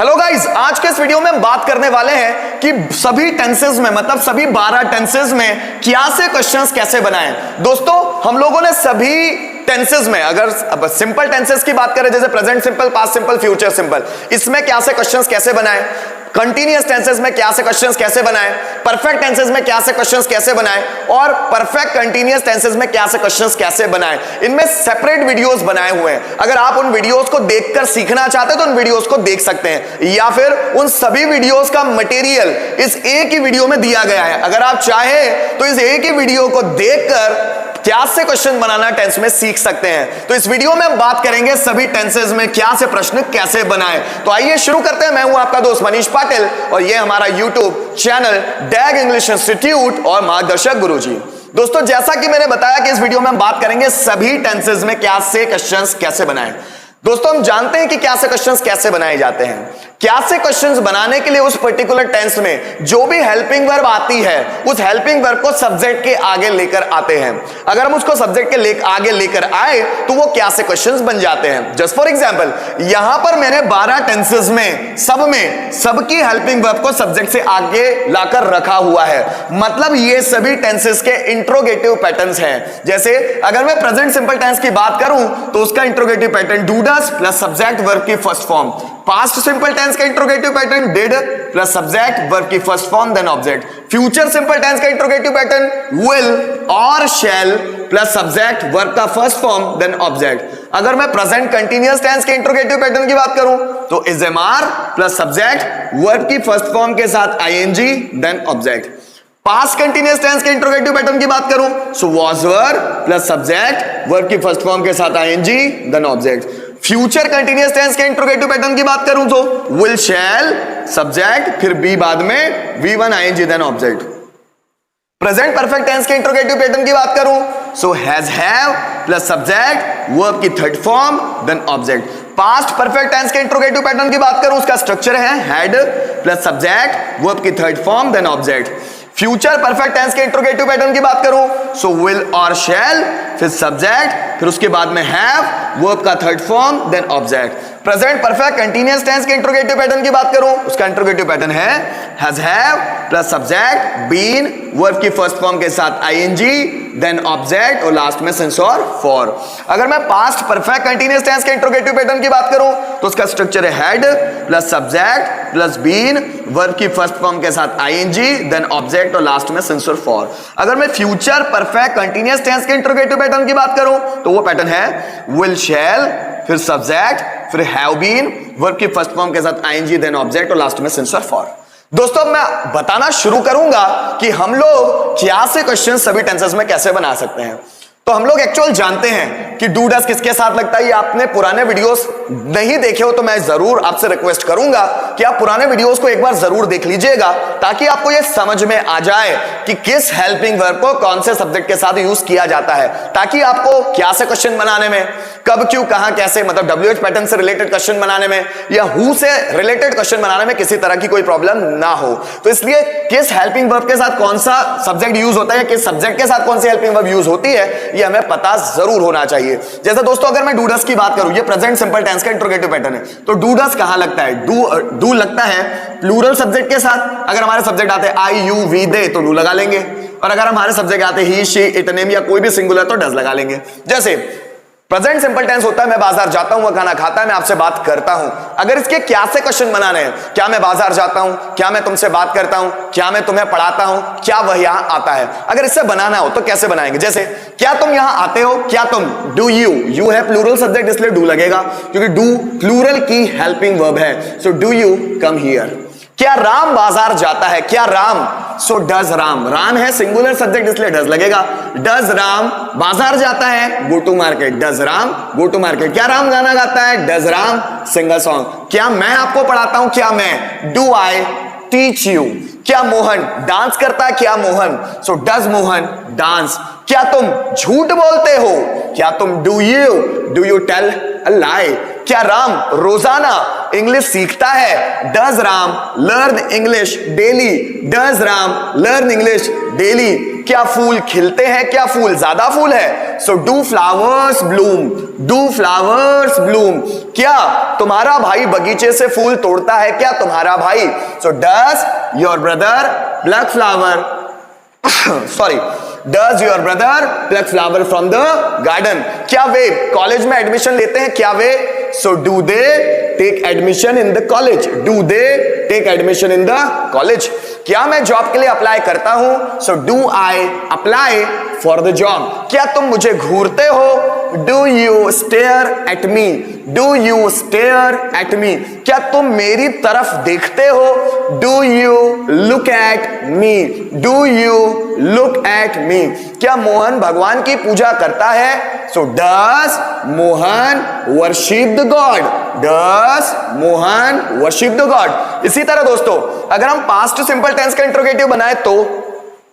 Hello guys, आज के इस वीडियो में हम बात करने वाले हैं कि सभी टेंसेस में मतलब सभी 12 टेंसेस में क्या से क्वेश्चंस कैसे बनाएं। दोस्तों, हम लोगों ने सभी टेंसेस में अगर सिंपल टेंसेस की बात करें जैसे present simple, past simple, future simple, इसमें क्या से क्वेश्चंस कैसे बनाएं, कंटीन्यूअस टेंसेस में क्या से क्वेश्चंस कैसे बनाएं, परफेक्ट टेंसेस में क्या से क्वेश्चंस कैसे बनाएं और परफेक्ट कंटीन्यूअस टेंसेस में क्या से क्वेश्चंस कैसे बनाएं, इनमें सेपरेट वीडियोस बनाए हुए हैं। अगर आप उन वीडियोस को देखकर सीखना चाहते हैं तो उन वीडियोस को देख सकते हैं, या फिर उन सभी वीडियोस का मटेरियल इस एक ही वीडियो में दिया गया है। अगर आप चाहें तो इस एक ही वीडियो को देखकर क्या से क्वेश्चन बनाना टेंस में सीख सकते हैं। तो इस वीडियो में हम बात करेंगे सभी टेंसेस में क्या से प्रश्न कैसे बनाएं। तो आइए शुरू करते हैं। मैं हूं आपका दोस्त मनीष पाटिल और ये हमारा यूट्यूब चैनल डैग इंग्लिश इंस्टीट्यूट और मार्गदर्शक गुरुजी। दोस्तों, जैसा कि मैंने बताया कि इस वीडियो में हम बात करेंगे सभी टेंसेस में क्या से क्वेश्चंस कैसे बनाएं। दोस्तों, हम जानते हैं कि क्या से क्वेश्चंस कैसे बनाए जाते हैं। क्या से क्वेश्चंस बनाने के लिए उस पर्टिकुलर टेंस में जो भी हेल्पिंग वर्ब आती है उस हेल्पिंग वर्ब को सब्जेक्ट के आगे लेकर आते हैं। अगर हम उसको सब्जेक्ट के आगे लेकर आए तो वो क्या से क्वेश्चंस बन जाते हैं। जस्ट फॉर एग्जांपल, यहां पर मैंने 12 टेंसेस में सबकी हेल्पिंग वर्ब को सब्जेक्ट से आगे लाकर रखा हुआ है। मतलब ये सभी टेंसेस के इंट्रोगेटिव पैटर्न्स हैं। जैसे अगर मैं प्रेजेंट सिंपल टेंस की बात करूं तो उसका interrogative pattern do does plus subject verb की first form. Past simple tense का interrogative pattern did plus subject verb की first form then object. Future simple tense का इंट्रोगेटिव पैटर्न विल और शैल प्लस सब्जेक्ट वर्ब का first form then object. अगर मैं present continuous tense के interrogative pattern की बात करूं तो is am are plus subject verb की फर्स्ट फॉर्म के साथ ING then object. Past continuous tense के इंट्रोगेटिव पैटर्न की बात करूं so was were plus subject verb की फर्स्ट फॉर्म के साथ ING then object. Future continuous tense के इंट्रोगेटिव पैटर्न की बात करूं तो विल शैल सब्जेक्ट फिर बी बाद में V1 ING then object. Present perfect tense के इंट्रोगेटिव पैटर्न की बात करूं so has have plus subject verb की third form then object. Past perfect tense के इंट्रोगेटिव पैटर्न की बात करूं उसका स्ट्रक्चर है हैड प्लस सब्जेक्ट वर्ब की third form then object. Future perfect tense के इंट्रोगेटिव पैटर्न की बात करूं सो विल और शैल फिर सब्जेक्ट फिर उसके बाद में हैव वर्ब का third form then object. Present perfect continuous tense के इंट्रोगेटिव पैटर्न की बात करूं उसका इंट्रोगेटिव पैटर्न है has have plus subject been verb की फर्स्ट फॉर्म के साथ आईएनजी देन ऑब्जेक्ट और लास्ट में सिंस और फॉर। अगर मैं पास्ट परफेक्ट कंटीन्यूअस टेंस के इंट्रोगेटिव पैटर्न की बात करूं तो उसका स्ट्रक्चर है had plus subject plus been verb की फर्स्ट फॉर्म के साथ आईएनजी देन ऑब्जेक्ट और लास्ट में सिंस और फॉर। अगर मैं फ्यूचर परफेक्ट कंटीन्यूअस टेंस के इंट्रोगेटिव पैटर्न की बात करूं तो वो पैटर्न है विल शैल फिर सब्जेक्ट फिर हैव बीन वर्ब की फर्स्ट फॉर्म के साथ आईएनजी देन ऑब्जेक्ट और लास्ट में सिंस और फॉर। दोस्तों, मैं बताना शुरू करूंगा कि हम लोग क्या से क्वेश्चन सभी टेंसेस में कैसे बना सकते हैं। तो हम लोग एक्चुअल जानते हैं कि डू डज किसके साथ लगता है। ये आपने पुराने वीडियोस नहीं देखे हो तो मैं जरूर आपसे रिक्वेस्ट करूंगा कि आप पुराने वीडियोस को एक बार जरूर देख लीजिएगा ताकि आपको ये समझ में आ जाए कि किस हेल्पिंग वर्ब को कौन से सब्जेक्ट के साथ यूज किया जाता है, ताकि आपको क्या से क्वेश्चन बनाने में कब क्यों कहां कैसे मतलब WH पैटर्न से रिलेटेड क्वेश्चन बनाने में या हु से रिलेटेड क्वेश्चन बनाने में किसी तरह की कोई प्रॉब्लम ना हो। तो इसलिए किस हेल्पिंग वर्ब के साथ कौन सा सब्जेक्ट यूज होता है, किस सब्जेक्ट के साथ कौन सी हेल्पिंग वर्ब यूज होती है, ये हमें पता जरूर होना चाहिए। जैसे दोस्तों, अगर मैं डू डज की बात करूं, ये प्रेजेंट सिंपल टेंस का इंट्रोगेटिव पैटर्न है, तो डू डज कहां लगता है? डू लगता है प्लूरल सब्जेक्ट के साथ। अगर हमारे सब्जेक्ट आते हैं आई यू वी दे तो डू लगा लेंगे, और अगर हमारे सब्जेक्ट आते हैं ही शी इट नेम या कोई भी सिंगुलर तो डज लगा लेंगे। जैसे प्रेजेंट सिंपल टेंस होता है मैं बाजार जाता हूं, वह खाना खाता है, मैं आपसे बात करता हूं। अगर इसके क्या से क्वेश्चन बनाने हैं, क्या मैं बाजार जाता हूं, क्या मैं तुमसे बात करता हूं, क्या मैं तुम्हें पढ़ाता हूं, क्या वह यहां आता है, अगर इससे बनाना हो तो कैसे बनाएंगे? जैसे क्या तुम यहां आते हो, क्या तुम, डू यू है प्लूरल सब्जेक्ट इसलिए डू लगेगा क्योंकि डू प्लूरल की हेल्पिंग वर्ब है, so do you come here. क्या राम बाजार जाता है, क्या राम, सो डज राम, राम है सिंगुलर सब्जेक्ट इसलिए डज लगेगा। डज राम बाजार जाता है, go to market, does Ram go to market. क्या राम गाना गाता है, does Ram sing a song. क्या मैं आपको पढ़ाता हूं, क्या मैं, डू आई टीच यू। क्या मोहन डांस करता है, क्या Mohan, so does Mohan dance. क्या तुम झूठ बोलते हो, क्या तुम, डू यू टेल अ लाई। क्या राम रोजाना इंग्लिश सीखता है, does Ram learn English daily, does Ram learn English daily. क्या फूल खिलते हैं, क्या फूल ज्यादा फूल है, so do flowers Bloom, do flowers Bloom? क्या तुम्हारा भाई बगीचे से फूल तोड़ता है? क्या तुम्हारा भाई? So does your brother pluck flower sorry does your brother pluck flower from the garden? क्या वे कॉलेज में एडमिशन लेते हैं? क्या वे? So do they take admission in the college? Do they take admission in the college? क्या मैं job के लिए अप्लाई करता हूं? So do I apply for the job? क्या तुम मुझे घूरते हो? Do you stare at me? Do you stare at मी? क्या तुम मेरी तरफ देखते हो? Do you look at me? Do you look at me? क्या मोहन भगवान की पूजा करता है? So does Mohan worship the God? Does Mohan worship the God? इसी तरह दोस्तों अगर हम पास्ट सिंपल टेंस का इंट्रोगेटिव बनाए तो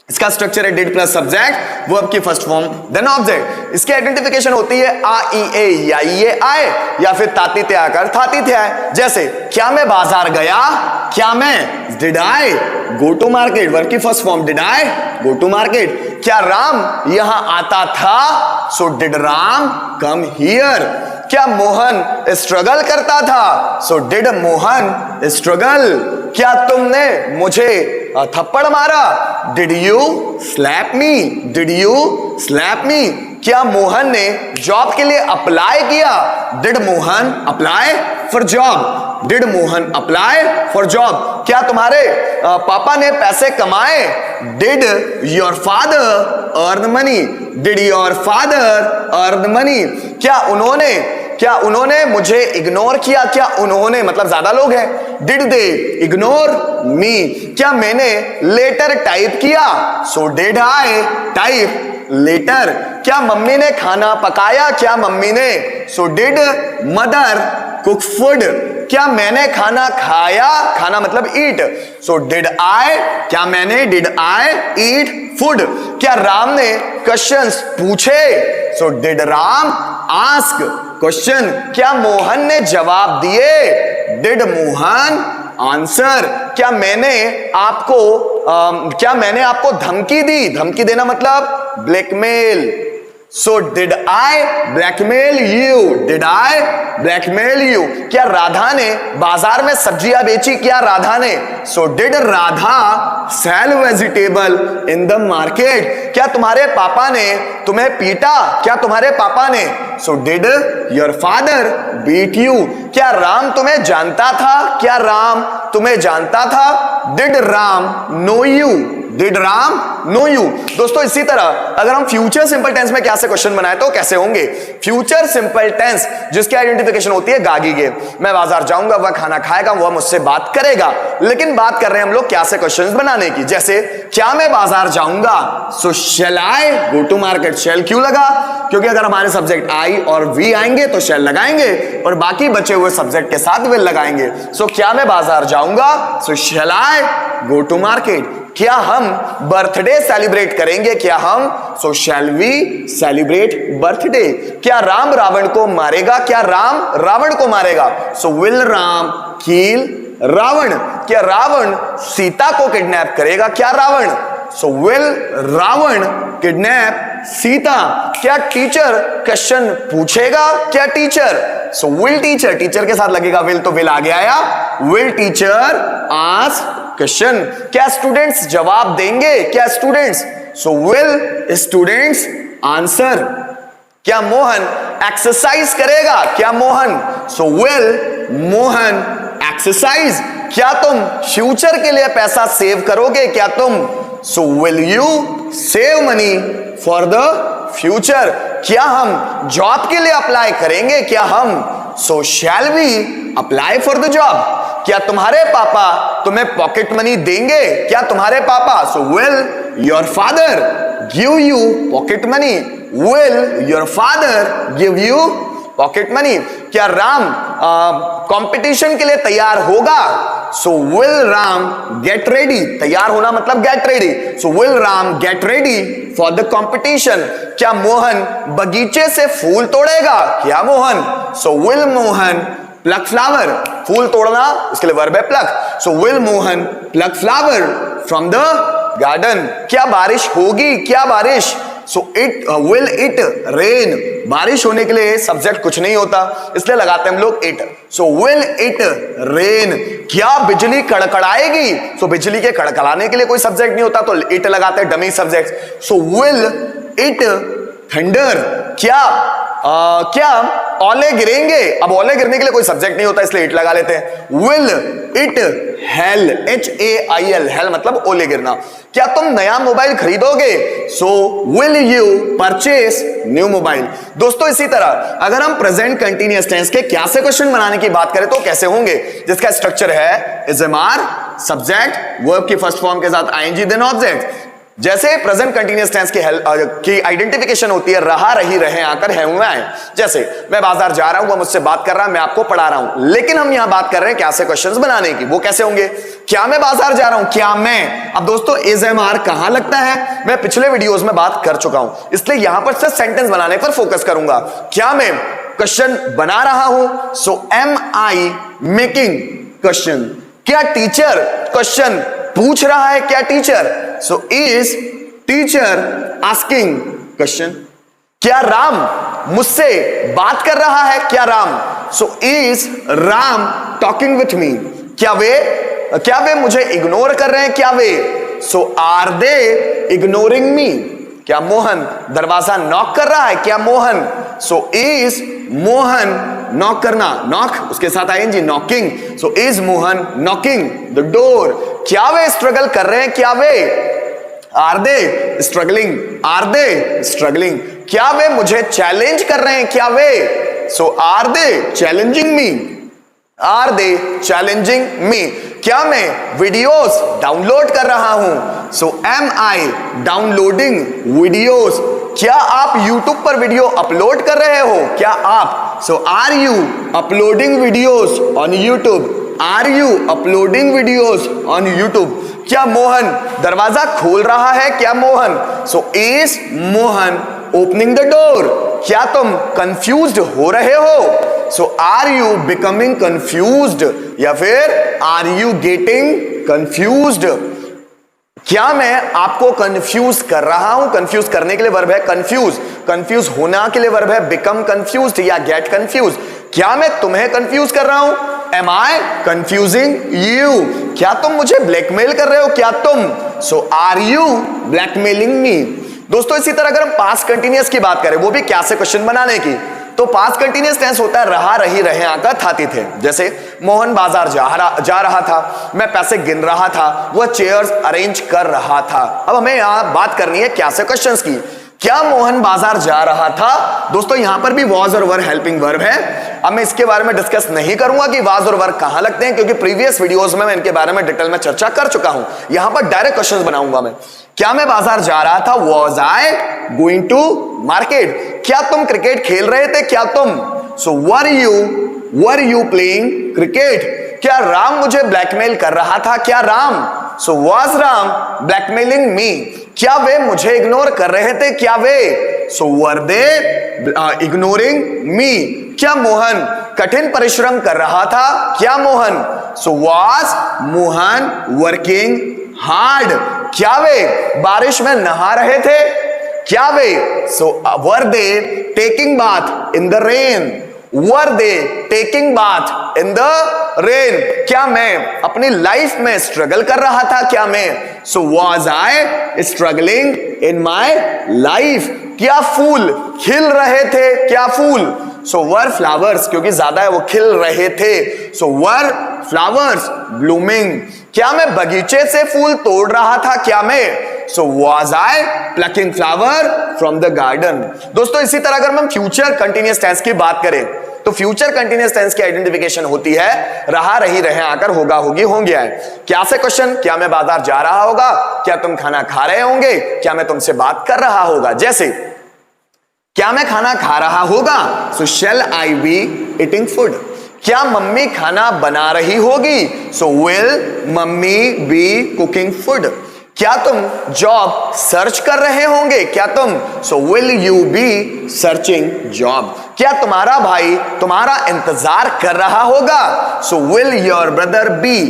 इसका स्ट्रक्चर है डिड प्लस सब्जेक्ट, वर्ब की फर्स्ट फॉर्म देन ऑब्जेक्ट। इसकी आइडेंटिफिकेशन होती है आ ई ए या ये आए या फिर ताती ते आकर थाती थे आए। जैसे क्या मैं बाजार गया? क्या मैं did I go to market? Verb की first form did I go to market. क्या राम यहां आता था? So did Ram come here? क्या मोहन स्ट्रगल करता था? So did Mohan struggle? क्या तुमने मुझे थप्पड़ मारा? Did you slap me? Did you slap me? क्या मोहन ने जॉब के लिए अप्लाई किया? Did Mohan apply for job? Did Mohan apply for job? क्या तुम्हारे पापा ने पैसे कमाए? Did your father earn money? Did your father earn money? क्या उन्होंने मुझे इग्नोर किया? क्या उन्होंने मतलब ज्यादा लोग हैं। Did they ignore me? क्या मैंने लेटर टाइप किया? So did I type letter? क्या मम्मी ने खाना पकाया? क्या मम्मी ने? So did mother cook food? क्या मैंने खाना खाया? खाना मतलब ईट। सो डिड आई? क्या मैंने? Did I eat food? क्या राम ने क्वेश्चंस पूछे? सो डिड राम आस्क क्वेश्चन? क्या मोहन ने जवाब दिए? Did Mohan answer? क्या मैंने आपको धमकी दी? धमकी देना मतलब blackmail. So did I blackmail you? Did I blackmail you? क्या राधा ने बाजार में सब्जियां बेची? क्या राधा ने? So did Radha sell vegetable in the market? क्या तुम्हारे पापा ने तुम्हें पीटा? क्या तुम्हारे पापा ने? So did your father beat you? क्या राम तुम्हें जानता था? क्या राम तुम्हें जानता था? Did Ram know you? Did Ram know you? दोस्तों इसी तरह अगर हम फ्यूचर सिंपल टेंस में क्या से क्वेश्चन बनाए तो कैसे होंगे? फ्यूचर सिंपल टेंस जिसकी आइडेंटिफिकेशन होती है गागी गे। मैं बाजार जाऊंगा, वह खाना खाएगा, वह मुझसे बात करेगा। लेकिन बात कर रहे हैं हम लोग क्या से क्वेश्चंस बनाने की। जैसे क्या मैं बाजार जाऊंगा? सो shall I go to market? शैल क्यों लगा? क्योंकि अगर हमारे सब्जेक्ट आई और वी आएंगे तो शैल लगाएंगे और बाकी बचे हुए सब्जेक्ट के साथ विल लगाएंगे। सो क्या मैं बाजार जाऊंगा? सो shall I go to market? क्या हम बर्थडे सेलिब्रेट करेंगे? क्या हम? So shall we celebrate birthday? क्या राम रावण को मारेगा? क्या राम रावण को मारेगा? So will Ram kill Ravan? क्या रावण सीता को किडनैप करेगा? क्या Ravan? So will Ravan kidnap Sita? क्या टीचर क्वेश्चन पूछेगा? क्या teacher? So will teacher? Teacher के साथ लगेगा विल तो विल आगे आया। Will teacher ask question? क्या स्टूडेंट्स जवाब देंगे? क्या students? So will students answer? क्या मोहन एक्सरसाइज करेगा? क्या Mohan? So will Mohan exercise? क्या तुम फ्यूचर के लिए पैसा सेव करोगे? क्या तुम? So will you save money for the future? क्या हम जॉब के लिए अप्लाई करेंगे? क्या हम? So shall we apply for the job? क्या तुम्हारे पापा तुम्हें पॉकेट मनी देंगे? क्या तुम्हारे पापा? So will your father give you pocket money? Will your father give you pocket money? क्या राम कंपटीशन के लिए तैयार होगा? So will Ram get ready? तैयार होना मतलब get ready. So will Ram get ready for the competition? क्या मोहन बगीचे से फूल तोड़ेगा? क्या Mohan? So will Mohan pluck flower? फूल तोड़ना इसके लिए वर्ब है pluck. So will Mohan pluck flower from the garden? क्या बारिश होगी? क्या बारिश? So it will it rain, बारिश होने के लिए सब्जेक्ट कुछ नहीं होता, इसलिए लगाते हैं हम लोग it. So will it rain, क्या बिजली कड़कड़ाएगी? सो बिजली के कड़कड़ाने के लिए कोई सब्जेक्ट नहीं होता, तो इट लगाते हैं, dummy subject. So will it thunder, क्या ओले गिरेंगे? अब ओले गिरने के लिए कोई सब्जेक्ट नहीं होता, इसलिए इट लगा लेते हैं। Will it hello, HAIL, hello मतलब ओले गिरना, क्या तुम नया मोबाइल खरीदोगे? सो will you purchase new mobile. दोस्तों इसी तरह अगर हम प्रेजेंट कंटीन्यूअस टेंस के क्या से क्वेश्चन बनाने की बात करें तो कैसे होंगे, जिसका स्ट्रक्चर है is am are, subject, verb की फर्स्ट फॉर्म के साथ ING देन ऑब्जेक्ट। जैसे प्रेजेंट कंटीन्यूअस टेंस की आइडेंटिफिकेशन होती है रहा, रही, रहे, आकर, है, हुआ, है। जैसे मैं बाजार जा रहा हूं, वो मुझसे बात कर रहा है, मैं आपको पढ़ा रहा हूं, लेकिन हम यहां बात कर रहे हैं क्या से क्वेश्चंस बनाने की। वो कैसे होंगे? क्या मैं बाजार जा रहा हूं? क्या मैं? अब दोस्तों इज एम आर कहां लगता है, मैं पिछले वीडियोस में बात कर चुका हूं, इसलिए यहां पर सिर्फ सेंटेंस बनाने पर फोकस करूंगा। क्या मैं क्वेश्चन बना रहा हूं? So am I making question. क्या टीचर क्वेश्चन पूछ रहा है? क्या teacher? So is teacher asking question. क्या राम मुझसे बात कर रहा है? क्या Ram? So is Ram talking with me. क्या वे मुझे इग्नोर कर रहे हैं? क्या वे? सो आर दे इग्नोरिंग मी। क्या मोहन दरवाजा नॉक कर रहा है? क्या Mohan? So is Mohan knock करना, नॉक उसके साथ ING, knocking. So is Mohan knocking the door. क्या वे स्ट्रगल कर रहे हैं? क्या वे? Are they struggling, are they struggling. क्या वे मुझे चैलेंज कर रहे हैं? क्या वे? So are they challenging me, are they challenging me. क्या मैं वीडियोस डाउनलोड कर रहा हूं? So am I downloading videos. क्या आप YouTube पर वीडियो अपलोड कर रहे हो? क्या आप? So are you uploading videos on YouTube? Are you uploading videos on YouTube? क्या मोहन दरवाजा खोल रहा है? क्या Mohan? So is Mohan opening the door. क्या तुम कंफ्यूज्ड हो रहे हो? So are you becoming confused, या फिर आर यू गेटिंग कंफ्यूज्ड। क्या मैं आपको कंफ्यूज कर रहा हूं? कंफ्यूज करने के लिए वर्ब है कंफ्यूज, कंफ्यूज होना के लिए वर्ब है बिकम कंफ्यूज्ड या गेट कंफ्यूज। क्या मैं तुम्हें कंफ्यूज कर रहा हूं? Am I confusing you. क्या तुम मुझे ब्लैकमेल कर रहे हो? क्या तुम? So are you blackmailing me. दोस्तों इसी तरह अगर हम पास्ट कंटीन्यूअस की बात करें, वो भी क्या से क्वेश्चन बनाने की, तो पास्ट कंटीन्यूअस टेंस होता है रहा, रही, रहे, आकर, था, थे। जैसे मोहन बाजार जा रहा था, मैं पैसे गिन रहा था, वह चेयर्स अरेंज कर रहा था। अब हमें यहां बात करनी है क्या से क्वेश्चंस की। क्या मोहन बाजार जा रहा था? दोस्तों यहां पर भी वाज और वर हेल्पिंग वर्ब है। अब मैं इसके बारे में डिस्कस नहीं करूंगा कि वाज और वर कहां लगते हैं, क्योंकि प्रीवियस वीडियोस में मैं इनके बारे में डिटेल में चर्चा कर चुका हूं। यहां पर डायरेक्ट क्वेश्चंस बनाऊंगा मैं। क्या मैं बाजार जा रहा था? Was I going to market. क्या तुम क्रिकेट खेल रहे थे? क्या तुम? So were you playing cricket. क्या राम मुझे ब्लैकमेल कर रहा था? क्या Ram? So was Ram blackmailing me. क्या वे मुझे इग्नोर कर रहे थे? क्या वे? सो वर दे इग्नोरिंग मी। क्या मोहन कठिन परिश्रम कर रहा था? क्या Mohan? So was Mohan working hard. क्या वे बारिश में नहा रहे थे? क्या वे? So were they taking bath in the rain. Were they taking bath in the rain. क्या मैं अपनी लाइफ में स्ट्रगल कर रहा था? क्या मैं? So was I struggling in my life. क्या फूल खिल रहे थे? क्या फूल? सो वर फ्लावर्स, क्योंकि ज्यादा है वो खिल रहे थे। सो वर फ्लावर्स ब्लूमिंग। क्या मैं बगीचे से फूल तोड़ रहा था? क्या मैं? So was I plucking flower from the garden. दोस्तों इसी तरह अगर हम फ्यूचर कंटिन्यूअस टेंस की बात करें, तो फ्यूचर कंटिन्यूअस टेंस की आइडेंटिफिकेशन होती है रहा, रही, रहे, आकर, होगा, होगी, होंगे है। क्या से क्वेश्चन? क्या मैं बाजार जा रहा होगा? क्या तुम खाना खा रहे होंगे? क्या मैं तुमसे बात कर रहा होगा? जैसे क्या मैं खाना खा रहा होगा? So shall I be eating food. क्या मम्मी खाना बना रही होगी? So will mummy be cooking food. क्या तुम जॉब सर्च कर रहे होंगे? क्या तुम? So will you be searching job. क्या तुम्हारा भाई तुम्हारा इंतजार कर रहा होगा? So will your brother be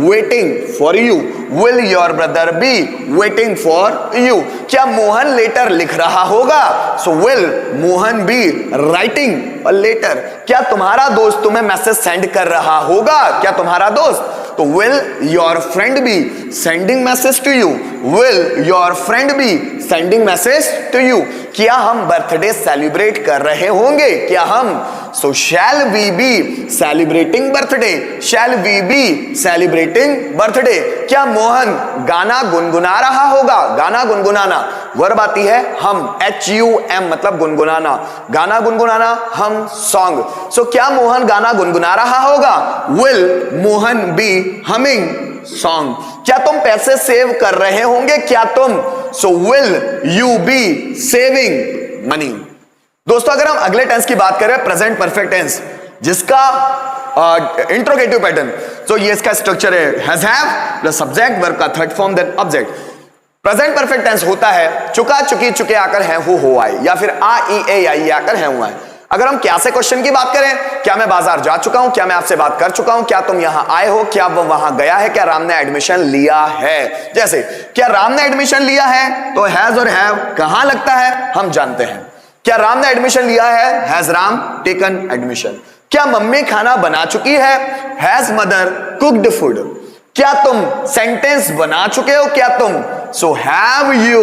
waiting for you? Will your brother be waiting for you? क्या मोहन लेटर लिख रहा होगा? So will Mohan be writing a letter? क्या तुम्हारा दोस्त तुम्हें मैसेज सेंड कर रहा होगा? क्या तुम्हारा दोस्त? तो will your friend be sending message to you? Will your friend be sending message to you? क्या हम बर्थडे सेलिब्रेट कर रहे होंगे? क्या हम? So shall we be celebrating birthday? Shall we be celebrating birthday? क्या मोहन गाना गुनगुना रहा होगा? गाना गुनगुनाना वर्ब आती है हम, HUM मतलब गुनगुनाना, गाना गुनगुनाना हम, सॉन्ग। सो क्या मोहन गाना गुनगुना रहा होगा? Will Mohan be humming song? क्या तुम पैसे सेव कर रहे होंगे? क्या तुम? So will you be saving money? दोस्तों अगर हम अगले टेंस की बात करें, प्रेजेंट परफेक्ट टेंस, जिसका इंट्रोगेटिव पैटर्न, तो ये इसका स्ट्रक्चर है has have plus subject verb का third form then object. Present perfect tense होता है चुका चुकी चुके आकर हैं हो आए, या फिर आ ई ए आई आकर हैं हुआ है। अगर हम क्या से क्वेश्चन की बात करें, क्या मैं बाजार जा चुका हूं? क्या मैं आपसे बात कर चुका हूं? क्या तुम यहां आए हो? क्या वो वहां गया है? क्या राम ने एडमिशन लिया है? जैसे क्या राम ने एडमिशन लिया है, तो हैज और हैव कहां लगता है हम जानते हैं। क्या राम ने एडमिशन लिया है? Has Ram taken admission? क्या मम्मी खाना बना चुकी है? Has mother cooked food? क्या तुम सेंटेंस बना चुके हो? क्या तुम? सो हैव यू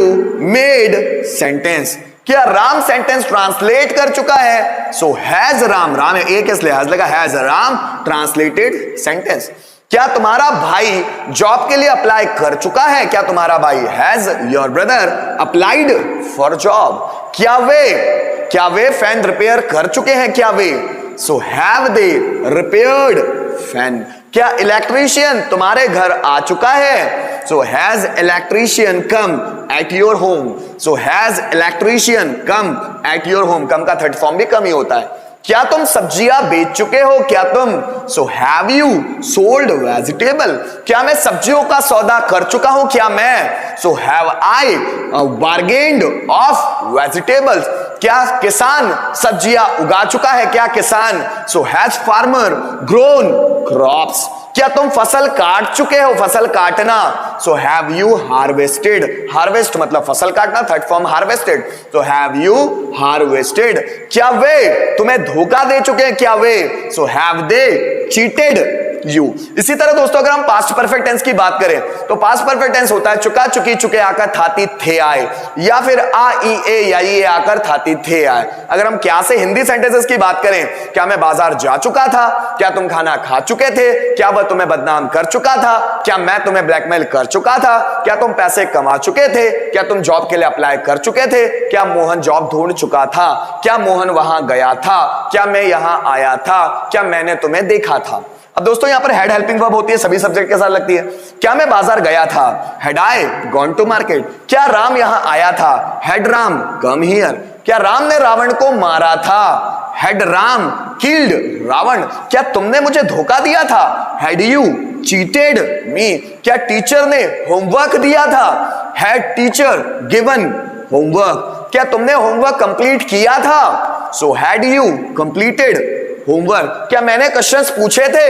मेड सेंटेंस? क्या राम सेंटेंस ट्रांसलेट कर चुका है? सो हैज राम, राम है एक इसलिए हैज लगा, हैज राम ट्रांसलेटेड सेंटेंस? क्या तुम्हारा भाई जॉब के लिए अप्लाई कर चुका है? क्या तुम्हारा भाई? Has your brother applied for job? क्या वे फैन रिपेयर कर चुके हैं? क्या वे? So have they repaired fan? क्या इलेक्ट्रीशियन तुम्हारे घर आ चुका है? So has electrician come at your home? So has electrician come at your home? Come का थर्ड फॉर्म भी कम ही होता है। क्या तुम सब्जियां बेच चुके हो? क्या तुम? सो हैव यू सोल्ड वेजिटेबल? क्या मैं सब्जियों का सौदा कर चुका हूं? क्या मैं? So have I bargained of vegetables? क्या किसान सब्जियां उगा चुका है? क्या किसान? So has farmer grown crops? क्या तुम फसल काट चुके हो? फसल काटना? So have you harvested? Harvest मतलब फसल काटना, third form harvested. So have you harvested? क्या वे तुम्हें धोखा दे चुके हैं? क्या वे? So have they cheated you? इसी तरह दोस्तों अगर हम पास्ट परफेक्ट टेंस की बात करें, तो पास्ट परफेक्ट टेंस होता है चुका चुकी चुके आकर थाती थे आए, या फिर आ ई ए या ये आकर थाती थे आए। अगर हम क्या से हिंदी सेंटेंसेस की बात करें, क्या मैं बाजार जा चुका था? क्या तुम खाना खा चुके थे? क्या वह तुम्हें बदनाम कर चुका था? क्या मैं तुम्हें ब्लैकमेल कर चुका था? क्या तुम पैसे कमा चुके थे? क्या तुम जॉब के लिए अप्लाई कर चुके थे? क्या मोहन जॉब ढूंढ चुका था? क्या मोहन वहां गया था? क्या मैं यहां आया था? क्या मैंने तुम्हें देखा था? अब दोस्तों यहां पर हेड हेल्पिंग वर्ब होती है, सभी सब्जेक्ट के साथ लगती है। क्या मैं बाजार गया था? Had I gone to market? क्या राम यहां आया था? Had Ram come here? क्या राम ने रावण को मारा था? Had Ram killed Ravan? क्या तुमने मुझे धोखा दिया था? Had you cheated me? क्या टीचर ने होमवर्क दिया था? Had teacher given homework? क्या तुमने होमवर्क कंप्लीट किया था? So had you completed homework? क्या मैंने क्वेश्चंस पूछे थे?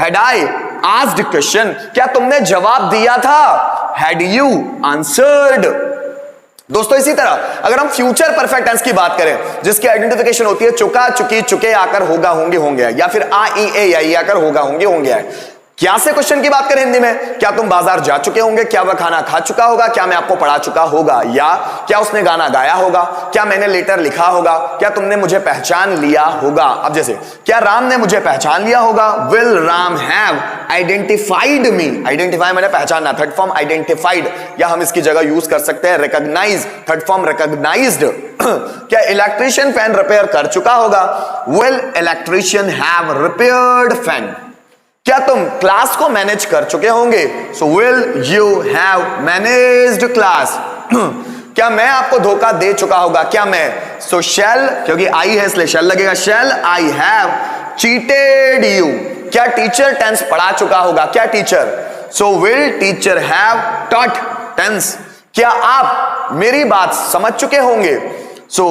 Had I asked question? क्या तुमने जवाब दिया था? Had you answered? दोस्तों इसी तरह अगर हम फ्यूचर परफेक्ट टेंस की बात करें, जिसकी आइडेंटिफिकेशन होती है चुका चुकी चुके आकर होगा होंगे होंगे, या फिर आ ई ए या आकर होगा होंगे होंगे। क्या से क्वेश्चन की बात करें हिंदी में, क्या तुम बाजार जा चुके होंगे? क्या वह खाना खा चुका होगा? क्या मैं आपको पढ़ा चुका होगा? या क्या उसने गाना गाया होगा? क्या मैंने लेटर लिखा होगा? क्या तुमने मुझे पहचान लिया होगा? अब जैसे क्या राम ने मुझे पहचान लिया होगा? Will Ram have identified me? Identify मैंने पहचानना, थर्ड फॉर्म आइडेंटिफाइड, या हम इसकी जगह यूज कर सकते हैं रिकॉग्नाइज, थर्ड फॉर्म रिकॉग्नाइज्ड। क्या इलेक्ट्रीशियन फैन रिपेयर कर चुका होगा? Will electrician have repaired fan? क्या तुम क्लास को मैनेज कर चुके होंगे? सो will you have managed class? क्या मैं आपको धोखा दे चुका होगा? क्या मैं? सो शैल, क्योंकि आई है इसलिए शैल लगेगा, shall I have cheated you? क्या टीचर टेंस पढ़ा चुका होगा? क्या teacher? So will teacher have taught tense? क्या आप मेरी बात समझ चुके होंगे? सो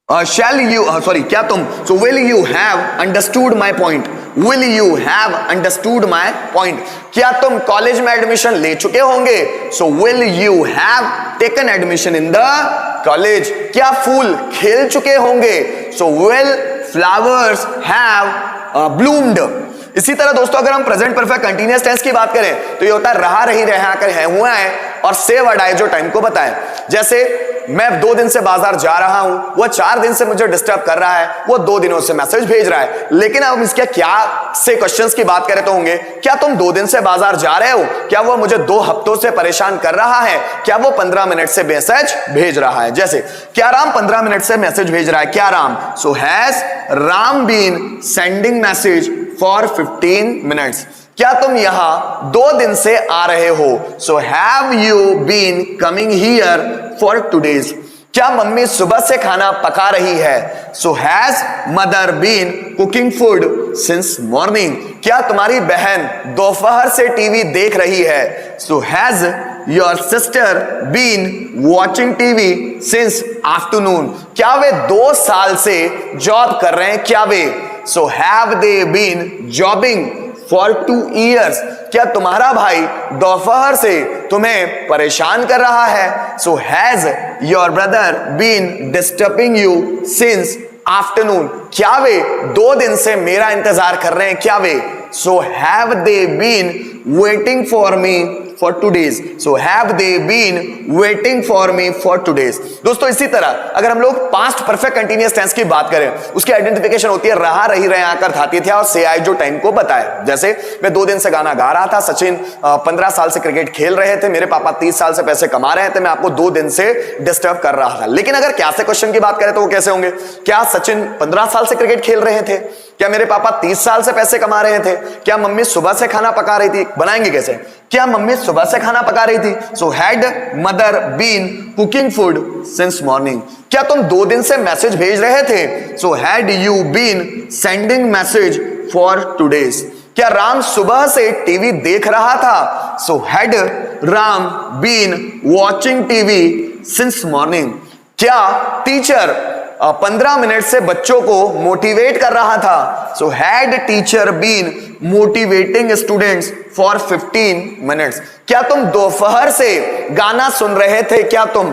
शैल यू, सॉरी, क्या तुम, so will you have understood my point, will you have understood my point, क्या तुम कॉलेज में एडमिशन ले चुके होंगे, सो will you have taken admission in the college, क्या फूल खिल चुके होंगे, so will flowers have bloomed. इसी तरह दोस्तों अगर हम प्रेजेंट परफेक्ट कंटीन्यूअस टेंस की बात करें तो ये होता है रहा, रही, रहा कर, है, हुआ है, और से वर्ड आए जो टाइम को बताए। जैसे मैं 2 दिन से बाजार जा रहा हूं, वो 4 दिन से मुझे डिस्टर्ब कर रहा है, वो 2 दिनों से मैसेज भेज रहा है। लेकिन अब इसके क्या से क्वेश्चंस की बात करें तो होंगे, क्या तुम 2 दिन से बाजार जा रहे हो, क्या वो मुझे 2 हफ्तों से परेशान कर रहा है, क्या वो 15 मिनट से मैसेज भेज रहा है। जैसे क्या राम 15 मिनट से मैसेज भेज रहा है, क्या Ram, so has Ram been sending message for 15 minutes, क्या तुम यहां 2 दिन से आ रहे हो, so have you been coming here for 2 days, क्या मम्मी सुबह से खाना पका रही है, so has mother been cooking food since morning, क्या तुम्हारी बहन दोपहर से टीवी देख रही है, so has your sister been watching TV since afternoon, क्या वे 2 साल से जॉब कर रहे हैं, क्या वे, so have they been jobbing for 2 years, क्या तुम्हारा भाई दोपहर से तुम्हें परेशान कर रहा है, so has your brother been disturbing you since afternoon, क्या वे 2 दिन से मेरा इंतजार कर रहे हैं, क्या वे, so have they been waiting for me for 2 days, so have they been waiting for me for 2 days। दोस्तों इसी तरह अगर हम लोग पास्ट परफेक्ट कंटीन्यूअस टेंस की बात करें, उसकी आइडेंटिफिकेशन होती है रहा, रही, रहे, आकर, था, थी, था और से आए जो टाइम को बताए। जैसे मैं 2 दिन से गाना गा रहा था, सचिन 15 साल से क्रिकेट खेल रहे थे, मेरे पापा 30 साल से पैसे कमा रहे थे, मैं आपको 2 दिन से डिस्टर्ब कर रहा था। लेकिन अगर क्या से क्वेश्चन की बात करें तो वो कैसे होंगे, क्या सचिन 15 साल से क्रिकेट खेल रहे थे, क्या मेरे पापा 30 साल से पैसे कमा रहे थे, क्या मम्मी सुबह से खाना पका रही थी, बनाएंगे कैसे, क्या मम्मी सुबह से खाना पका रही थी, so had mother been cooking food since morning, क्या तुम 2 दिन से मैसेज भेज रहे थे, so had you been sending message for 2 days, क्या राम सुबह से टीवी देख रहा था, so had Ram been watching TV since morning, क्या टीचर 15 मिनट से बच्चों को मोटिवेट कर रहा था, so had teacher been motivating students for 15 minutes, क्या तुम दोपहर से गाना सुन रहे थे, क्या तुम,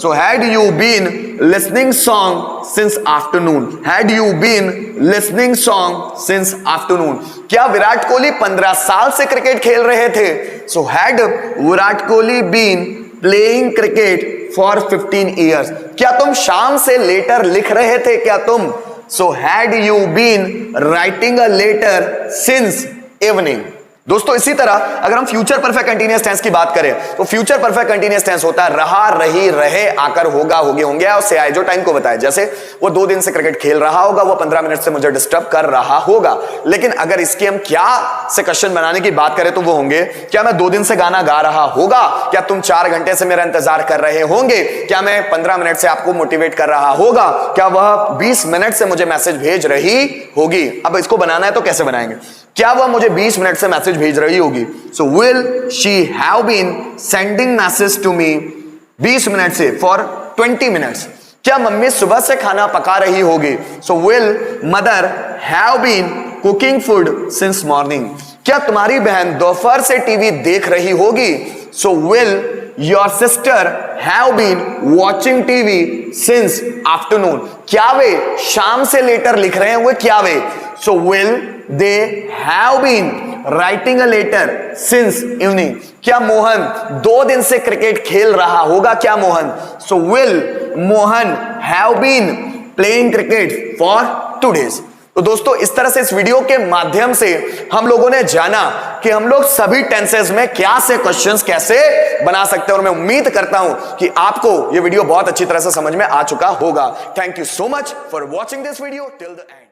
so had you been listening song since afternoon, had you been listening song since afternoon, क्या विराट कोहली 15 साल से क्रिकेट खेल रहे थे, so had Virat Kohli been playing cricket for 15 years, क्या तुम शाम से लेटर लिख रहे थे, क्या तुम, so had you been writing a letter since evening. दोस्तों इसी तरह अगर हम फ्यूचर परफेक्ट कंटीन्यूअस टेंस की बात करें तो फ्यूचर परफेक्ट कंटीन्यूअस टेंस होता है रहा, रही, रहे, आकर, होगा, होगे, होंगे और से आए जो टाइम को बताए। जैसे वो 2 दिन से क्रिकेट खेल रहा होगा, वो 15 मिनट से मुझे डिस्टर्ब कर रहा होगा। लेकिन अगर इसकी हम क्या से क्वेश्चन बनाने की बात करें तो वो होंगे, क्या मैं 2 दिन से गाना गा रहा होगा, क्या तुम 4 घंटे से मेरा इंतजार कर रहे होंगे, क्या मैं 15 मिनट से आपको मोटिवेट कर रहा होगा, क्या वह 20 मिनट से मुझे मैसेज भेज रही होगी। अब इसको बनाना है तो कैसे बनाएंगे, क्या वह मुझे 20 मिनट से मैसेज भेज रही होगी, so will she have been sending message to me 20 minute से फॉर 20 मिनट्स, क्या मम्मी सुबह से खाना पका रही होगी, so will mother have been cooking food since morning, क्या तुम्हारी बहन दोपहर से टीवी देख रही होगी, so will your sister have been watching TV since afternoon, क्या वे शाम से लेटर लिख रहे हैं, क्या वे, so will they have been writing a letter since evening, क्या मोहन 2 दिन से क्रिकेट खेल रहा होगा, क्या Mohan, so will Mohan have been playing cricket for 2 days। तो दोस्तों इस तरह से इस वीडियो के माध्यम से हम लोगों ने जाना कि हम लोग सभी टेंसेस में क्या से क्वेश्चंस कैसे बना सकते हैं, और मैं उम्मीद करता हूं कि आपको यह वीडियो बहुत अच्छी तरह से समझ में आ चुका होगा। Thank you so much for watching this video till the end.